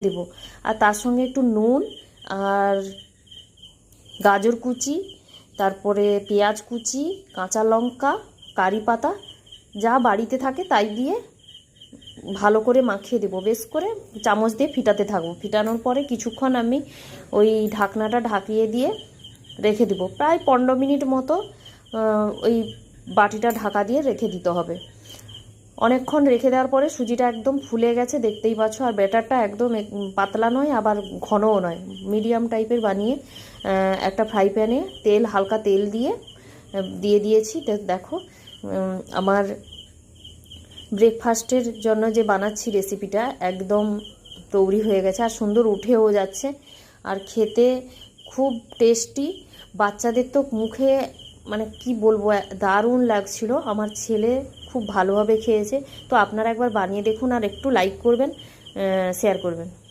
দেব। আর তার সঙ্গে একটু নুন আর গাজর কুচি, তারপরে পেঁয়াজ কুচি, কাঁচা লঙ্কা, কারি পাতা, যা বাড়িতে থাকে তাই দিয়ে ভালো করে মাখিয়ে দেবো। বেশ করে চামচ দিয়ে ফিটাতে থাকবো। ফিটানোর পরে কিছুক্ষণ আমি ওই ঢাকনাটা ঢাকিয়ে দিয়ে রেখে দেবো, প্রায় 15 মিনিট মতো ওই বাটিটা ঢাকা দিয়ে রেখে দিতে হবে। অনেকক্ষণ রেখে দেওয়ার পরে সুজিটা একদম ফুলে গেছে, দেখতেই পাচ্ছ। আর ব্যাটারটা একদম পাতলা নয় আবার ঘনও নয়, মিডিয়াম টাইপের বানিয়ে একটা ফ্রাই প্যানে হালকা তেল দিয়ে দিয়েছি। দেখো আমার ব্রেকফাস্টের জন্য যে বানাচ্ছি রেসিপিটা একদম তৈরি হয়ে গেছে, আর সুন্দর উঠেও যাচ্ছে, আর খেতে খুব টেস্টি। বাচ্চাদের তো মুখে মানে কি বলবো, দারুণ লাগছিল। আমার ছেলে খুব ভালোভাবে খেয়েছে। তো আপনারা একবার বানিয়ে দেখুন, আর একটু লাইক করবেন, শেয়ার করবেন।